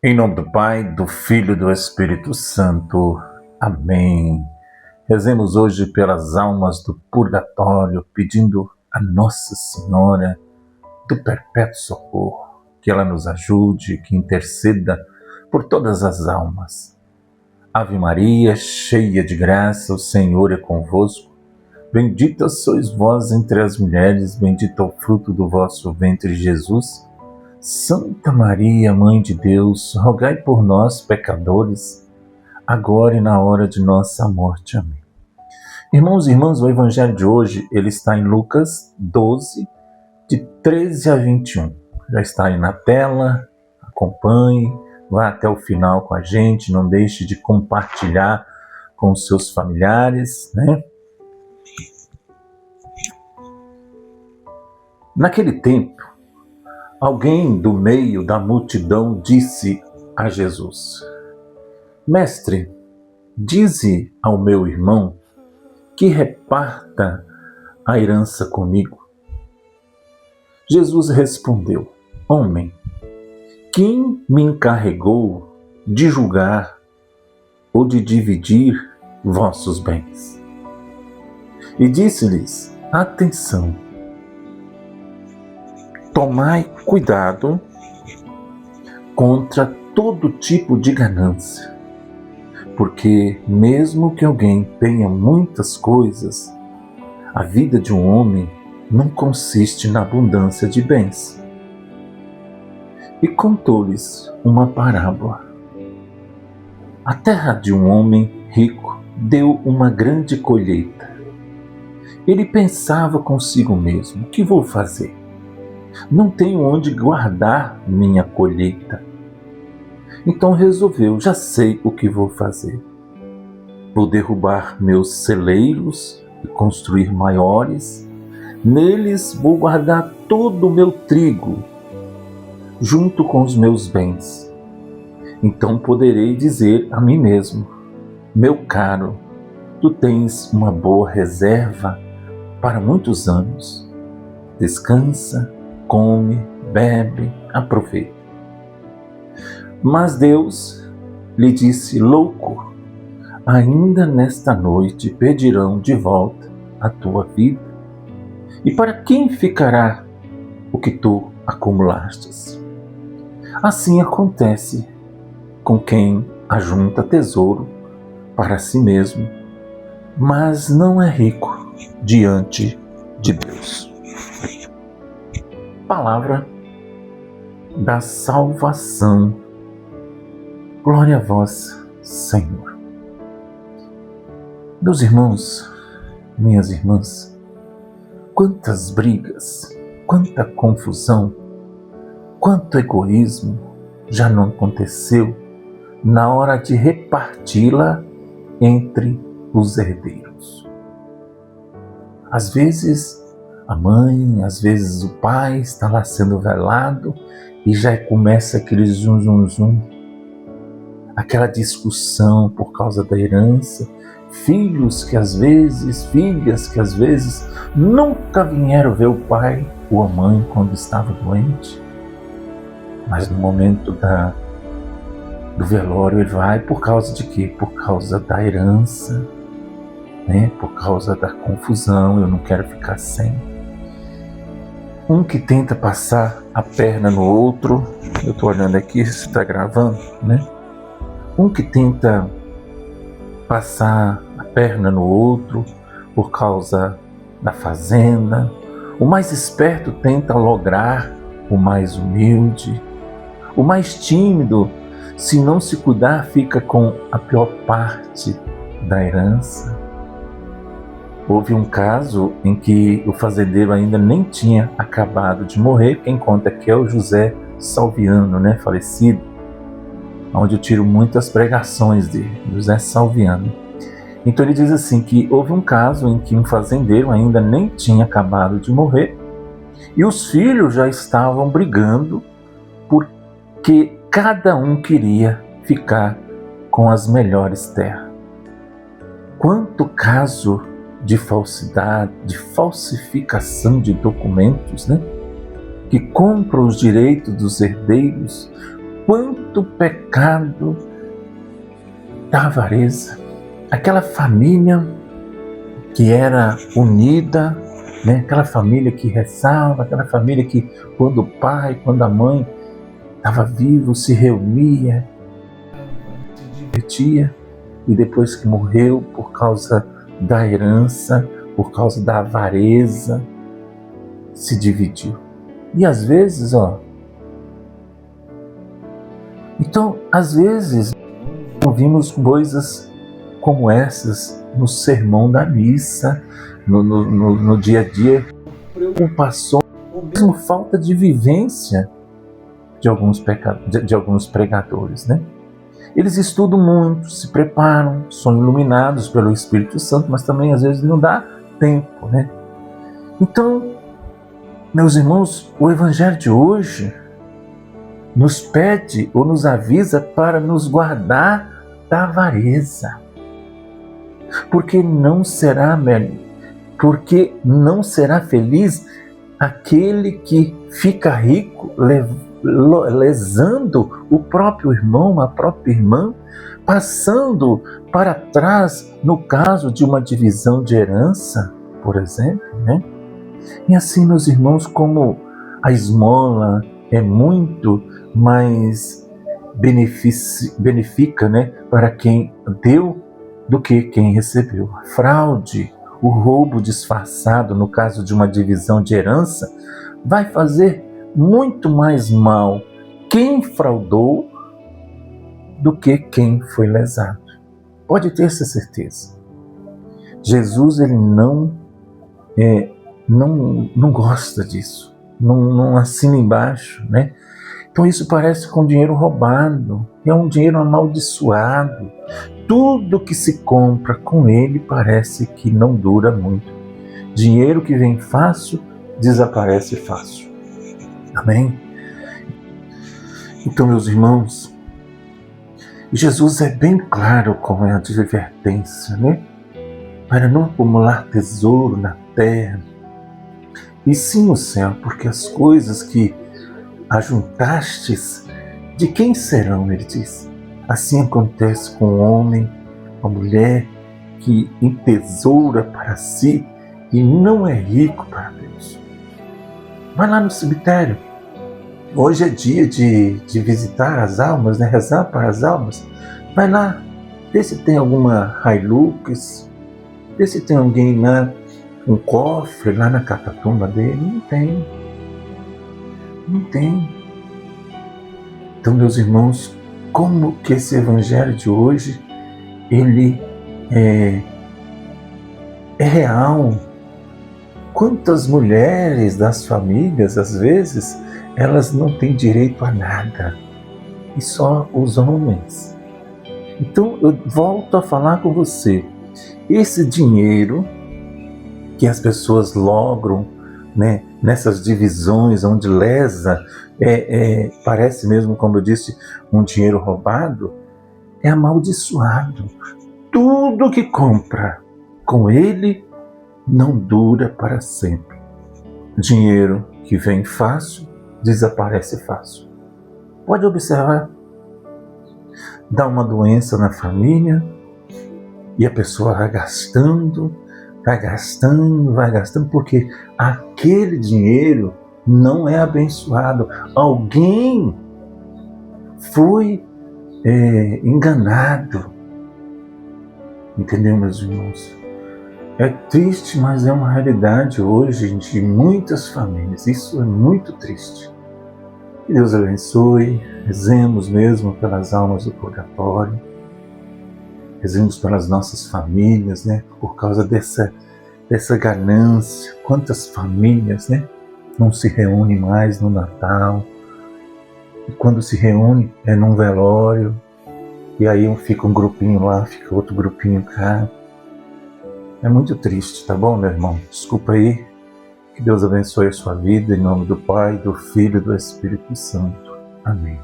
Em nome do Pai, do Filho e do Espírito Santo. Amém. Rezemos hoje pelas almas do purgatório, pedindo a Nossa Senhora do Perpétuo Socorro, que ela nos ajude, que interceda por todas as almas. Ave Maria, cheia de graça, o Senhor é convosco. Bendita sois vós entre as mulheres, bendito é o fruto do vosso ventre, Jesus. Santa Maria, Mãe de Deus, rogai por nós, pecadores, agora e na hora de nossa morte. Amém. Irmãos e irmãs, o Evangelho de hoje ele está em Lucas 12, de 13 a 21. Já está aí na tela, acompanhe, vá até o final com a gente, não deixe de compartilhar com os seus familiares, né? Naquele tempo, alguém do meio da multidão disse a Jesus: Mestre, dize ao meu irmão que reparta a herança comigo. Jesus respondeu: Homem, quem me encarregou de julgar ou de dividir vossos bens? E disse-lhes: Atenção, tomai cuidado contra todo tipo de ganância, porque mesmo que alguém tenha muitas coisas, a vida de um homem não consiste na abundância de bens. E contou-lhes uma parábola. A terra de um homem rico deu uma grande colheita. Ele pensava consigo mesmo: o que vou fazer? Não tenho onde guardar minha colheita. Então resolveu: já sei o que vou fazer. Vou derrubar meus celeiros e construir maiores. Neles vou guardar todo o meu trigo, junto com os meus bens. Então poderei dizer a mim mesmo: meu caro, tu tens uma boa reserva para muitos anos. Descansa, come, bebe, aproveita. Mas Deus lhe disse: louco, ainda nesta noite pedirão de volta a tua vida. E para quem ficará o que tu acumulastes? Assim acontece com quem ajunta tesouro para si mesmo, mas não é rico diante de Deus. Palavra da salvação. Glória a vós, Senhor. Meus irmãos, minhas irmãs, quantas brigas, quanta confusão, quanto egoísmo já não aconteceu na hora de reparti-la entre os herdeiros. Às vezes a mãe, às vezes o pai está lá sendo velado e já começa aquele zum, zum, zum. Aquela discussão por causa da herança. Filhas que às vezes nunca vieram ver o pai ou a mãe quando estava doente. Mas no momento do velório ele vai por causa de quê? Por causa da herança, né? Por causa da confusão, eu não quero ficar sem. Um que tenta passar a perna no outro, eu estou olhando aqui, se está gravando, né? Um que tenta passar a perna no outro por causa da fazenda. O mais esperto tenta lograr o mais humilde. O mais tímido, se não se cuidar, fica com a pior parte da herança. Houve um caso em que o fazendeiro ainda nem tinha acabado de morrer. Quem conta aqui é o José Salviano, né, falecido, onde eu tiro muitas pregações dele, José Salviano. Então ele diz assim que houve um caso em que um fazendeiro ainda nem tinha acabado de morrer e os filhos já estavam brigando porque cada um queria ficar com as melhores terras. Quanto caso de falsidade, de falsificação de documentos, né? Que compram os direitos dos herdeiros quanto pecado da avareza. Aquela família que era unida, né? Aquela família que rezava, aquela família que quando o pai, quando a mãe estava vivo, se reunia, se divertia, e depois que morreu, por causa da herança, por causa da avareza, se dividiu. E às vezes, então, às vezes, ouvimos coisas como essas no sermão da missa, no dia a dia, preocupação, ou mesmo falta de vivência de alguns pregadores, né? Eles estudam muito, se preparam, são iluminados pelo Espírito Santo, mas também às vezes não dá tempo, né? Então, meus irmãos, o Evangelho de hoje nos pede ou nos avisa para nos guardar da avareza. Porque não será feliz aquele que fica rico lesando o próprio irmão, a própria irmã, passando para trás no caso de uma divisão de herança, por exemplo, né? E assim, meus irmãos, como a esmola é muito mais benefica, né, para quem deu do que quem recebeu. A fraude, o roubo disfarçado, no caso de uma divisão de herança, vai fazer muito mais mal quem fraudou do que quem foi lesado. Pode ter essa certeza. Jesus, ele não gosta disso, não assina embaixo, né? Então isso parece com dinheiro roubado, é um dinheiro amaldiçoado. Tudo que se compra com ele parece que não dura muito. Dinheiro que vem fácil, desaparece fácil. Amém? Então, meus irmãos, Jesus é bem claro com a advertência, né? Para não acumular tesouro na terra, e sim no céu, porque as coisas que ajuntastes, de quem serão, ele diz. Assim acontece com o homem, a mulher que entesoura para si e não é rico para Deus. Vai lá no cemitério. Hoje é dia de visitar as almas, né? Rezar para as almas. Vai lá, vê se tem alguma Hilux, vê se tem alguém lá, um cofre lá na catatumba dele. Não tem. Não tem. Então, meus irmãos, como que esse evangelho de hoje, ele é real? Quantas mulheres das famílias, às vezes, elas não têm direito a nada, e só os homens. Então, eu volto a falar com você, esse dinheiro que as pessoas logram, né, nessas divisões onde lesa, parece mesmo, como eu disse, um dinheiro roubado, é amaldiçoado. Tudo que compra com ele não dura para sempre. Dinheiro que vem fácil, desaparece fácil. Pode observar. Dá uma doença na família e a pessoa vai gastando, porque aquele dinheiro não é abençoado. Alguém foi enganado. Entendeu, meus irmãos? É triste, mas é uma realidade hoje de muitas famílias. Isso é muito triste. Que Deus abençoe. Rezemos mesmo pelas almas do purgatório. Rezemos pelas nossas famílias, né? Por causa dessa ganância. Quantas famílias, né? Não se reúnem mais no Natal. E quando se reúne é num velório. E aí fica um grupinho lá, fica outro grupinho cá. É muito triste, tá bom, meu irmão? Desculpa aí. Que Deus abençoe a sua vida, em nome do Pai, do Filho e do Espírito Santo. Amém.